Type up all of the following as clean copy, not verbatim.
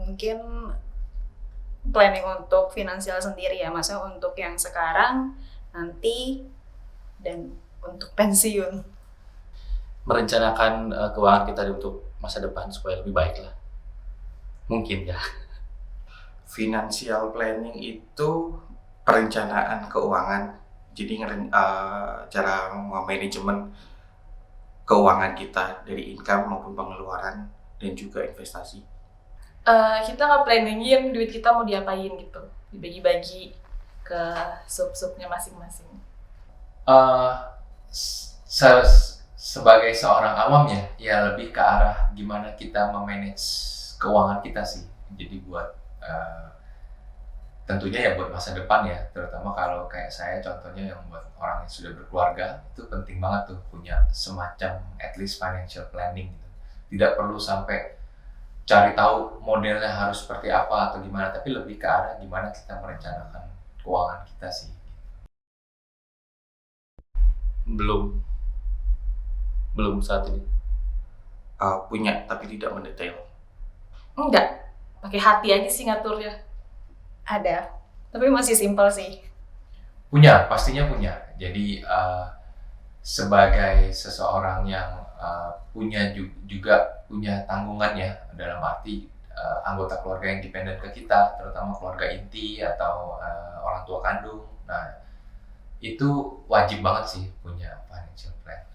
Mungkin planning untuk finansial sendiri ya, maksudnya untuk yang sekarang, nanti, dan untuk pensiun. Merencanakan keuangan kita untuk masa depan supaya lebih baik lah. Mungkin ya. Financial planning itu perencanaan keuangan. Jadi cara manajemen keuangan kita dari income maupun pengeluaran dan juga investasi. Kita nge-planningin duit kita mau diapain gitu, dibagi-bagi ke sub-subnya masing-masing. Sebagai seorang awam ya lebih ke arah gimana kita memanage keuangan kita sih. Jadi buat tentunya ya buat masa depan ya, terutama kalau kayak saya contohnya yang buat orang yang sudah berkeluarga, itu penting banget tuh punya semacam at least financial planning gitu. Tidak perlu sampai cari tahu modelnya harus seperti apa atau gimana, tapi lebih ke arah gimana kita merencanakan keuangan kita sih. Belum saat ini. Punya tapi tidak mendetail. Enggak, pakai hati aja sih ngaturnya. Ada, tapi masih simpel sih. Pastinya punya. Jadi sebagai seseorang yang juga punya tanggungan ya, dalam arti anggota keluarga yang dependen ke kita, terutama keluarga inti atau orang tua kandung. Nah, itu wajib banget sih punya financial plan.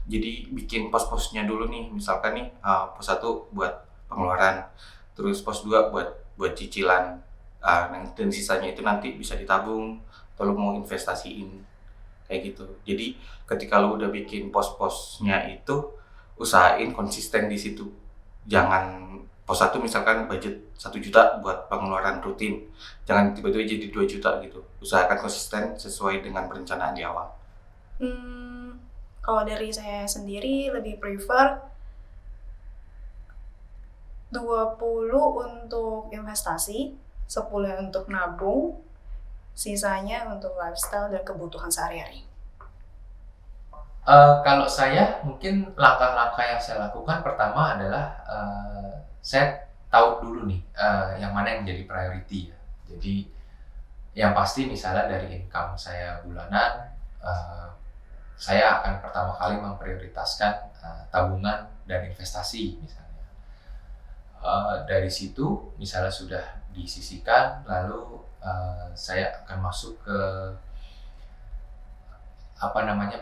Jadi bikin pos-posnya dulu nih, misalkan nih pos 1 buat pengeluaran, terus pos 2 buat cicilan, dan sisanya itu nanti bisa ditabung atau lu mau investasiin kayak gitu. Jadi ketika lu udah bikin pos-posnya itu, usahain konsisten di situ. Jangan pos 1 misalkan budget 1 juta buat pengeluaran rutin, jangan tiba-tiba jadi 2 juta gitu. Usahakan konsisten sesuai dengan perencanaan di awal. Kalau dari saya sendiri lebih prefer 20 untuk investasi, 10 untuk nabung, sisanya untuk lifestyle dan kebutuhan sehari-hari. Kalau saya mungkin langkah-langkah yang saya lakukan pertama adalah saya tahu dulu nih yang mana yang menjadi priority ya. Jadi yang pasti misalnya dari income saya bulanan, saya akan pertama kali memprioritaskan tabungan dan investasi misalnya. Dari situ misalnya sudah disisihkan, lalu saya akan masuk ke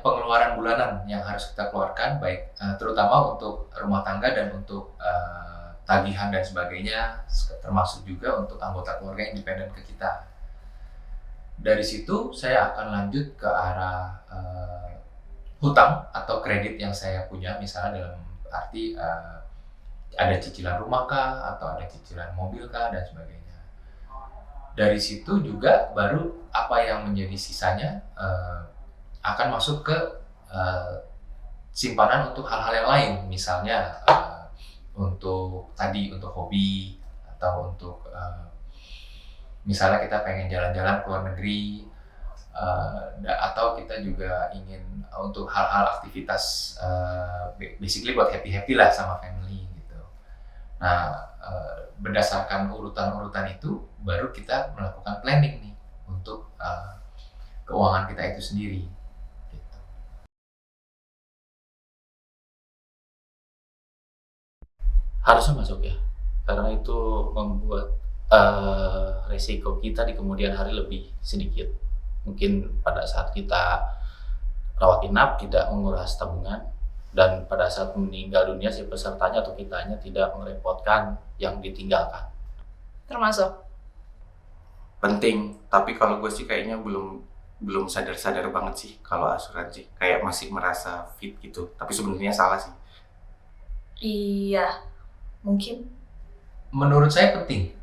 pengeluaran bulanan yang harus kita keluarkan, baik terutama untuk rumah tangga dan untuk tagihan dan sebagainya, termasuk juga untuk anggota keluarga yang dependen ke kita. Dari situ saya akan lanjut ke arah hutang atau kredit yang saya punya, misalnya dalam arti ada cicilan rumah kah, atau ada cicilan mobil kah, dan sebagainya. Dari situ juga baru apa yang menjadi sisanya akan masuk ke simpanan untuk hal-hal yang lain, misalnya untuk hobi, atau untuk misalnya kita pengen jalan-jalan ke luar negeri, atau kita juga ingin untuk hal-hal aktivitas basically buat happy lah sama family gitu. Nah, berdasarkan urutan-urutan itu baru kita melakukan planning nih untuk keuangan kita itu sendiri gitu. Harusnya masuk ya, karena itu membuat resiko kita di kemudian hari lebih sedikit. Mungkin pada saat kita rawat inap tidak menguras tabungan, dan pada saat meninggal dunia si pesertanya atau kitanya tidak merepotkan yang ditinggalkan. Termasuk Penting, tapi kalau gue sih kayaknya belum sadar banget sih kalau asuransi, kayak masih merasa fit gitu, tapi sebenarnya salah sih. Iya, mungkin. Menurut saya penting.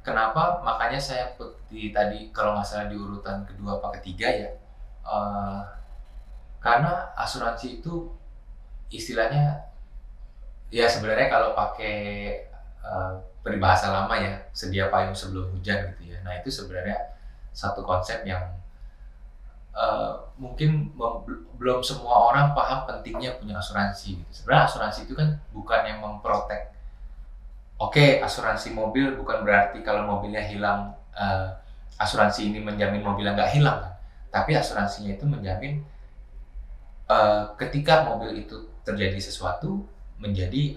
Kenapa? Makanya saya put tadi kalau nggak salah di urutan kedua apa ketiga ya. Karena asuransi itu istilahnya ya sebenarnya kalau pakai peribahasa lama ya, sedia payung sebelum hujan gitu ya. Nah itu sebenarnya satu konsep yang mungkin belum semua orang paham pentingnya punya asuransi. Gitu. Sebenarnya asuransi itu kan bukan yang memprotek. Oke, asuransi mobil bukan berarti kalau mobilnya hilang, asuransi ini menjamin mobilnya nggak hilang kan. Tapi asuransinya itu menjamin ketika mobil itu terjadi sesuatu, menjadi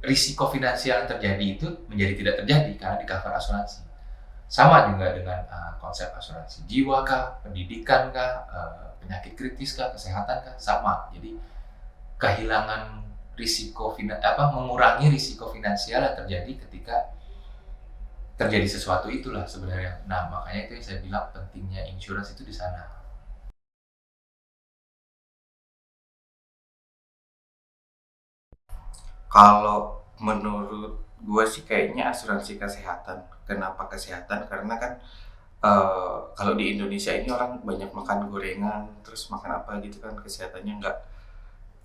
risiko finansial yang terjadi itu menjadi tidak terjadi karena di cover asuransi. Sama juga dengan konsep asuransi jiwa kah, pendidikan kah, penyakit kritis kah, kesehatan kah, sama. Jadi kehilangan risiko mengurangi risiko finansial yang terjadi ketika terjadi sesuatu itulah sebenarnya. Nah, makanya itu yang saya bilang pentingnya insurance itu di sana. Kalau menurut gue sih kayaknya asuransi kesehatan. Kenapa kesehatan? Karena kan kalau di Indonesia ini orang banyak makan gorengan, terus makan apa gitu kan, kesehatannya nggak,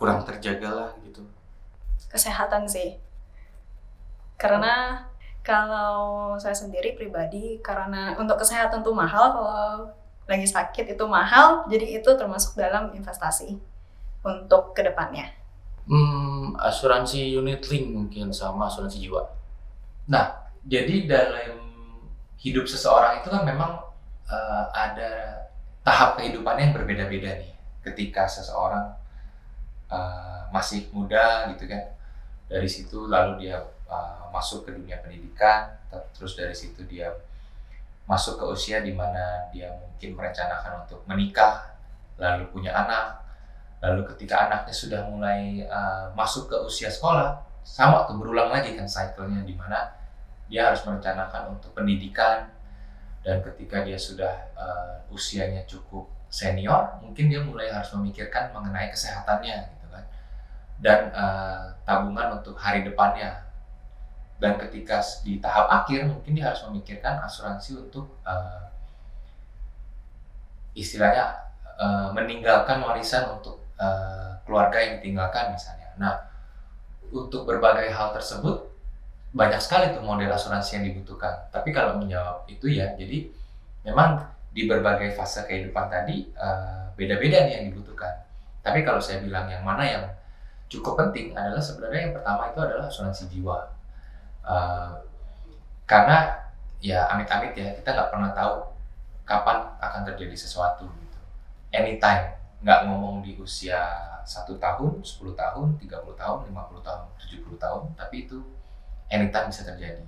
kurang terjaga lah gitu. Kesehatan sih. Karena kalau saya sendiri pribadi, karena untuk kesehatan tuh mahal, kalau lagi sakit itu mahal, jadi itu termasuk dalam investasi untuk kedepannya. Asuransi unit link mungkin sama asuransi jiwa. Nah, jadi dalam hidup seseorang itu kan memang ada tahap kehidupannya yang berbeda-beda nih. Ketika seseorang masih muda gitu kan, dari situ lalu dia masuk ke dunia pendidikan, terus dari situ dia masuk ke usia di mana dia mungkin merencanakan untuk menikah, lalu punya anak, lalu ketika anaknya sudah mulai masuk ke usia sekolah, sama tuh berulang lagi kan cycle-nya di mana dia harus merencanakan untuk pendidikan, dan ketika dia sudah usianya cukup senior, mungkin dia mulai harus memikirkan mengenai kesehatannya gitu kan, dan tabungan untuk hari depannya. Dan ketika di tahap akhir mungkin dia harus memikirkan asuransi untuk istilahnya meninggalkan warisan untuk keluarga yang ditinggalkan misalnya. Nah, untuk berbagai hal tersebut banyak sekali tuh model asuransi yang dibutuhkan. Tapi kalau menjawab itu ya, jadi memang di berbagai fase kehidupan tadi beda-beda nih yang dibutuhkan. Tapi kalau saya bilang yang mana yang cukup penting adalah sebenarnya yang pertama itu adalah asuransi jiwa. Karena ya amit-amit ya, kita nggak pernah tahu kapan akan terjadi sesuatu gitu. Anytime, nggak ngomong di usia 1 tahun, 10 tahun, 30 tahun, 50 tahun, 70 tahun, tapi itu anytime bisa terjadi.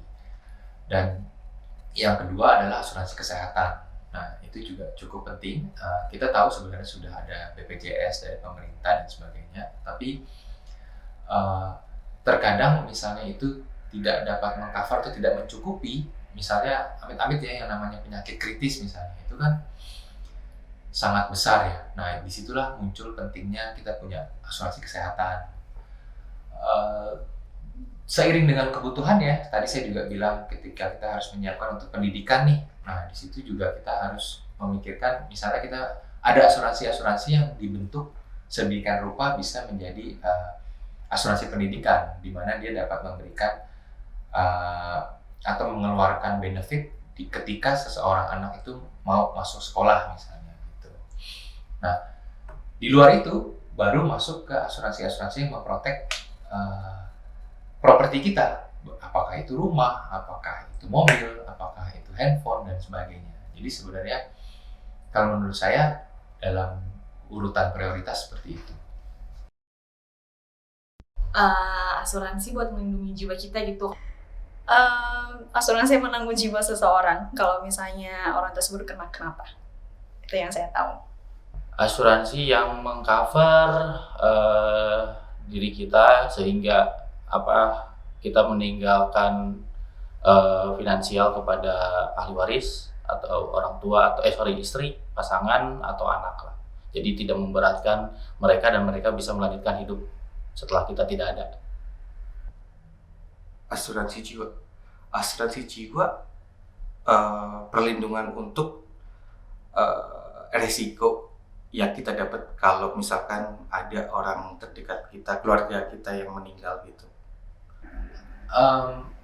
Dan yang kedua adalah asuransi kesehatan. Nah, itu juga cukup penting. Kita tahu sebenarnya sudah ada BPJS dari pemerintah dan sebagainya, tapi terkadang misalnya itu tidak dapat mengcover atau tidak mencukupi. Misalnya amit-amit ya yang namanya penyakit kritis misalnya, itu kan sangat besar ya. Nah, disitulah muncul pentingnya kita punya asuransi kesehatan. Seiring dengan kebutuhan ya, tadi saya juga bilang ketika kita harus menyiapkan untuk pendidikan nih, nah di situ juga kita harus memikirkan, misalnya kita ada asuransi-asuransi yang dibentuk sedemikian rupa bisa menjadi asuransi pendidikan, di mana dia dapat memberikan atau mengeluarkan benefit ketika seseorang anak itu mau masuk sekolah misalnya gitu. Nah, di luar itu baru masuk ke asuransi-asuransi yang memprotek properti kita, apakah itu rumah, apakah itu mobil, apakah itu handphone dan sebagainya. Jadi sebenarnya kalau menurut saya dalam urutan prioritas seperti itu. Asuransi buat melindungi jiwa kita gitu. Asuransi yang menanggung jiwa seseorang kalau misalnya orang tersebut kenapa, itu yang saya tahu. Asuransi yang mengcover diri kita sehingga kita meninggalkan finansial kepada ahli waris atau orang tua atau istri, pasangan atau anak lah. Jadi tidak memberatkan mereka dan mereka bisa melanjutkan hidup setelah kita tidak ada. Asuransi jiwa perlindungan untuk resiko yang kita dapat kalau misalkan ada orang terdekat kita, keluarga kita yang meninggal gitu.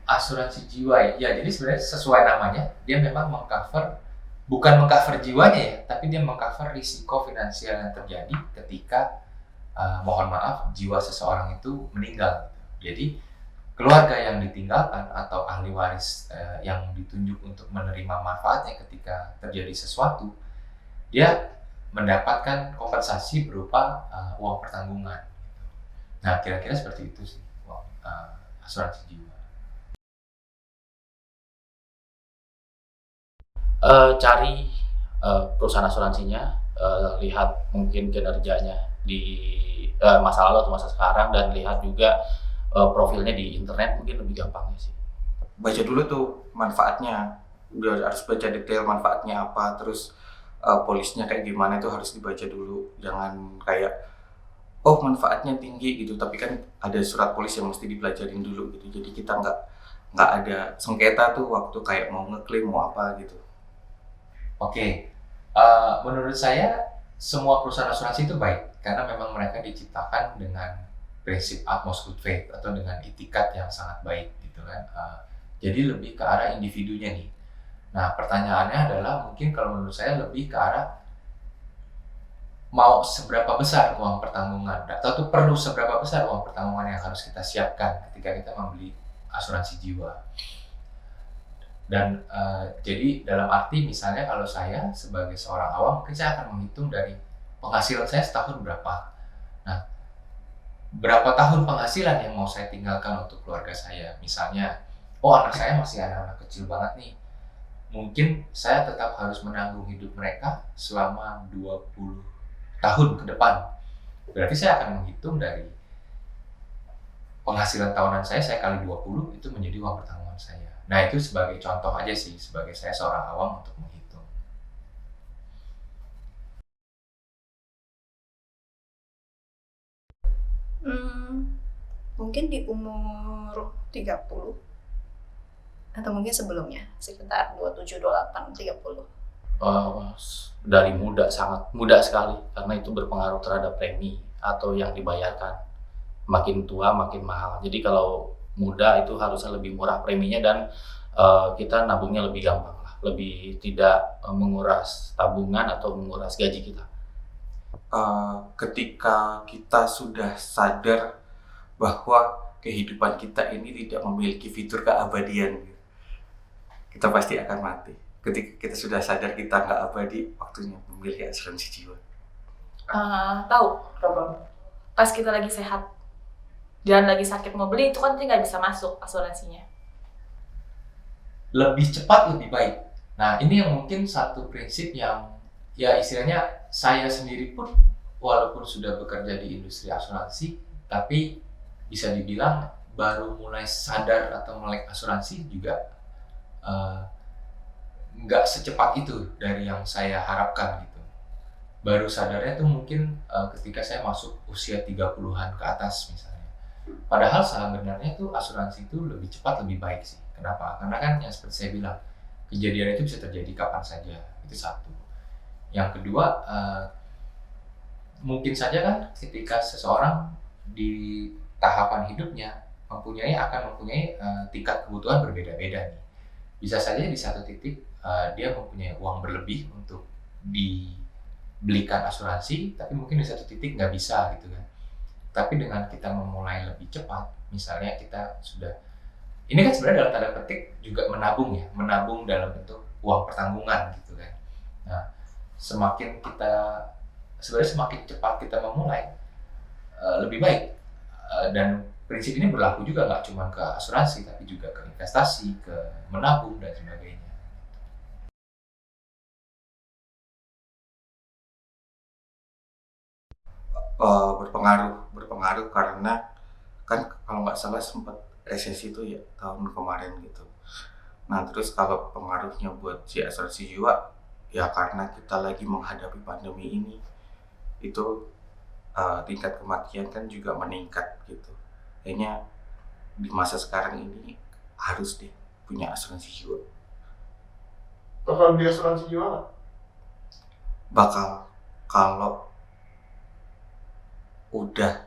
Asuransi jiwa ya, jadi sebenarnya sesuai namanya dia memang mengcover bukan mengcover jiwanya ya, tapi dia mengcover risiko finansial yang terjadi ketika mohon maaf jiwa seseorang itu meninggal. Jadi keluarga yang ditinggalkan atau ahli waris yang ditunjuk untuk menerima manfaatnya ketika terjadi sesuatu, dia mendapatkan kompensasi berupa uang pertanggungan. Nah, kira-kira seperti itu sih asuransi jiwa. Cari perusahaan asuransinya, lihat mungkin kinerjanya di masa lalu atau masa sekarang, dan lihat juga profilnya di internet, mungkin lebih gampangnya sih. Baca dulu tuh manfaatnya, udah harus baca detail manfaatnya apa, terus polisnya kayak gimana itu harus dibaca dulu. Jangan kayak oh manfaatnya tinggi gitu, tapi kan ada surat polis yang mesti dipelajarin dulu gitu. Jadi kita nggak ada sengketa tuh waktu kayak mau ngeklaim mau apa gitu. Oke, menurut saya semua perusahaan asuransi itu baik karena memang mereka diciptakan dengan prinsip utmost good faith atau dengan itikat yang sangat baik gitu kan. Jadi lebih ke arah individunya nih. Nah, pertanyaannya adalah mungkin kalau menurut saya lebih ke arah mau seberapa besar uang pertanggungan atau tuh perlu seberapa besar uang pertanggungan yang harus kita siapkan ketika kita membeli asuransi jiwa. Dan jadi dalam arti misalnya kalau saya sebagai seorang awam mungkin saya akan menghitung dari penghasilan saya setahun berapa. Nah, berapa tahun penghasilan yang mau saya tinggalkan untuk keluarga saya. Misalnya, oh anak saya masih anak-anak kecil banget nih. Mungkin saya tetap harus menanggung hidup mereka selama 20 tahun ke depan. Berarti saya akan menghitung dari penghasilan tahunan saya kali 20 itu menjadi uang pertanggungan saya. Nah, itu sebagai contoh aja sih, sebagai saya seorang awam untuk menghitung. Mungkin di umur 30 atau mungkin sebelumnya sekitar 27, 28, 30. Dari muda, sangat muda sekali, karena itu berpengaruh terhadap premi atau yang dibayarkan. Makin tua makin mahal. Jadi kalau muda itu harusnya lebih murah preminya, dan kita nabungnya lebih gampang lah, lebih tidak menguras tabungan atau menguras gaji kita. Ketika kita sudah sadar bahwa kehidupan kita ini tidak memiliki fitur keabadian, kita pasti akan mati. Ketika kita sudah sadar kita nggak abadi, waktunya memiliki asuransi jiwa. Tahu, Robon. Pas kita lagi sehat dan lagi sakit mau beli itu kan dia nggak bisa masuk asuransinya. Lebih cepat lebih baik. Nah, ini yang mungkin satu prinsip yang ya istilahnya saya sendiri pun walaupun sudah bekerja di industri asuransi, tapi bisa dibilang baru mulai sadar atau melek asuransi juga nggak secepat itu dari yang saya harapkan gitu. Baru sadarnya tuh mungkin ketika saya masuk usia 30-an ke atas misalnya. Padahal sebenarnya tuh asuransi itu lebih cepat lebih baik sih. Kenapa? Karena kan yang seperti saya bilang, kejadian itu bisa terjadi kapan saja. Itu satu. Yang kedua, mungkin saja kan ketika seseorang di tahapan hidupnya akan mempunyai tingkat kebutuhan berbeda-beda nih. Bisa saja di satu titik dia mempunyai uang berlebih untuk dibelikan asuransi, tapi mungkin di satu titik nggak bisa gitu kan. Tapi dengan kita memulai lebih cepat, misalnya kita sudah, ini kan sebenarnya dalam tanda petik juga menabung ya, menabung dalam bentuk uang pertanggungan gitu kan. Nah, semakin cepat kita memulai, lebih baik. Dan prinsip ini berlaku juga nggak cuma ke asuransi, tapi juga ke investasi, ke menabung dan sebagainya. Berpengaruh karena kan kalau nggak salah sempat resesi itu ya tahun kemarin gitu. Nah terus kalau pengaruhnya buat si asuransi jiwa ya karena kita lagi menghadapi pandemi ini, itu tingkat kematian kan juga meningkat gitu. Kayaknya di masa sekarang ini harus deh punya asuransi jiwa. Bakal beli asuransi jiwa nggak? Bakal, kalau udah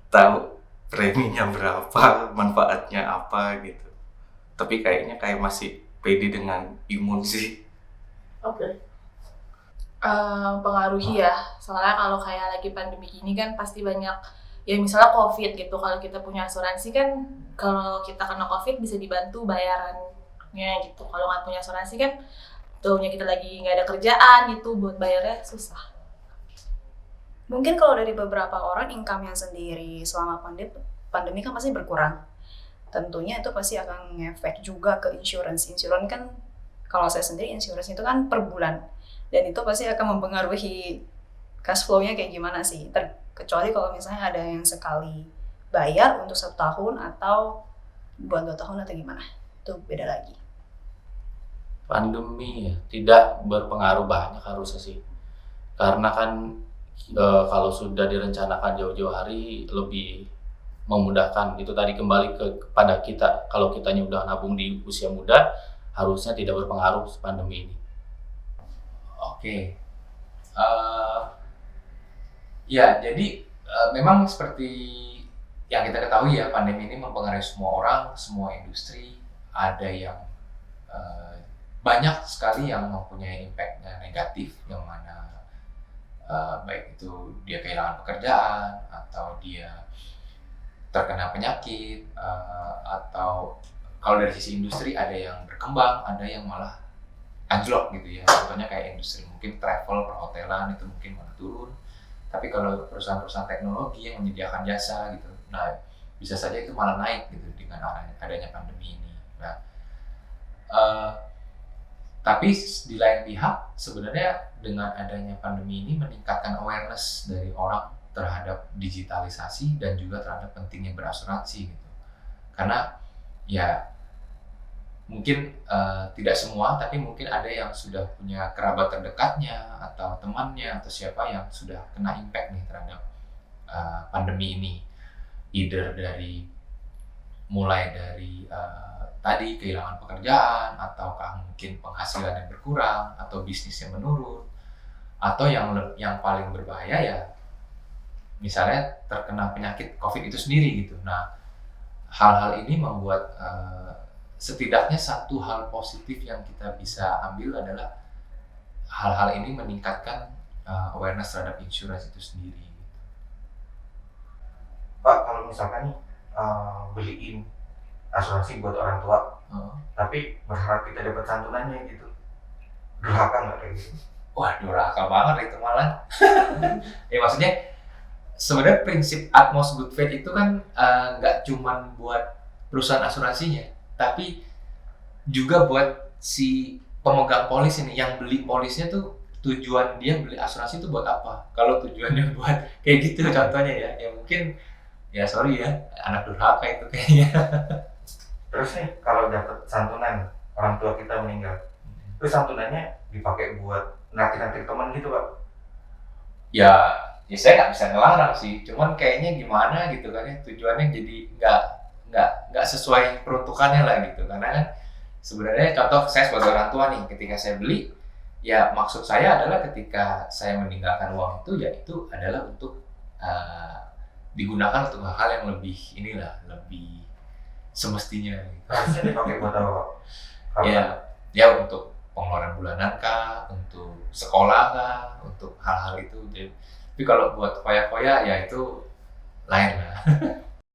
tahu preminya berapa, manfaatnya apa gitu. Tapi kayaknya kayak masih pede dengan imun sih. Oke. Pengaruhi ya, soalnya kalau kayak lagi pandemi gini kan pasti banyak ya, misalnya COVID gitu, kalau kita punya asuransi kan kalau kita kena COVID bisa dibantu bayarannya gitu. Kalau nggak punya asuransi kan tuhnya kita lagi nggak ada kerjaan gitu, buat bayarnya susah. Mungkin kalau dari beberapa orang income-nya sendiri selama pandemi kan pasti berkurang. Tentunya itu pasti akan ngefek juga ke insurance. Insurance kan kalau saya sendiri insurance itu kan per bulan. Dan itu pasti akan mempengaruhi cash flow-nya kayak gimana sih. Kecuali kalau misalnya ada yang sekali bayar untuk 1 tahun atau buat 2 tahun atau gimana. Itu beda lagi. Pandemi ya tidak berpengaruh banyak harusnya sih, karena kan kalau sudah direncanakan jauh-jauh hari lebih memudahkan. Itu tadi kembali kepada kita, kalau kitanya udah nabung di usia muda harusnya tidak berpengaruh pandemi ini. Oke. Ya, jadi memang seperti yang kita ketahui ya, pandemi ini mempengaruhi semua orang, semua industri. Ada yang banyak sekali yang mempunyai impact-nya negatif, yang mana baik itu dia kehilangan pekerjaan, atau dia terkena penyakit, atau kalau dari sisi industri ada yang berkembang, ada yang malah anjlok gitu ya. Contohnya kayak industri mungkin travel, perhotelan itu mungkin malah turun. Tapi kalau perusahaan-perusahaan teknologi yang menyediakan jasa gitu, nah bisa saja itu malah naik gitu dengan adanya pandemi ini. Nah, tapi di lain pihak sebenarnya dengan adanya pandemi ini meningkatkan awareness dari orang terhadap digitalisasi dan juga terhadap pentingnya berasuransi gitu. Karena ya mungkin tidak semua, tapi mungkin ada yang sudah punya kerabat terdekatnya atau temannya atau siapa yang sudah kena impact nih terhadap pandemi ini. Either mulai dari tadi kehilangan pekerjaan, ataukah mungkin penghasilan yang berkurang, atau bisnisnya menurun, atau yang paling berbahaya ya misalnya terkena penyakit COVID itu sendiri gitu. Nah, hal-hal ini membuat setidaknya satu hal positif yang kita bisa ambil adalah hal-hal ini meningkatkan awareness terhadap insurance itu sendiri. Pak, kalau misalkan nih beliin asuransi buat orang tua, tapi berharap kita dapat santunannya gitu, durhaka nggak kayak gitu? Wah, durhaka banget itu malah. Ya maksudnya sebenarnya prinsip utmost good faith itu kan nggak cuman buat perusahaan asuransinya, tapi juga buat si pemegang polis ini, yang beli polisnya tuh tujuan dia beli asuransi itu buat apa? Kalau tujuannya buat kayak gitu contohnya ya mungkin ya sorry ya, anak durhaka itu kayaknya. Terus nih kalau dapat santunan orang tua kita meninggal, terus santunannya dipakai buat naktir-naktir teman gitu Pak? Ya saya nggak bisa ngelarang sih, cuman kayaknya gimana gitu kan ya, tujuannya jadi nggak sesuai peruntukannya lah gitu. Karena kan sebenarnya contoh saya sebagai orang tua nih, ketika saya beli ya maksud saya adalah ketika saya meninggalkan uang itu ya itu adalah untuk digunakan untuk hal-hal yang lebih lebih semestinya gitu. Harusnya dipakai buat apa Pak? Ya untuk pengeluaran bulanan kah, untuk sekolah kah, untuk hal-hal itu. Tapi kalau buat foya-foya ya itu lain lah.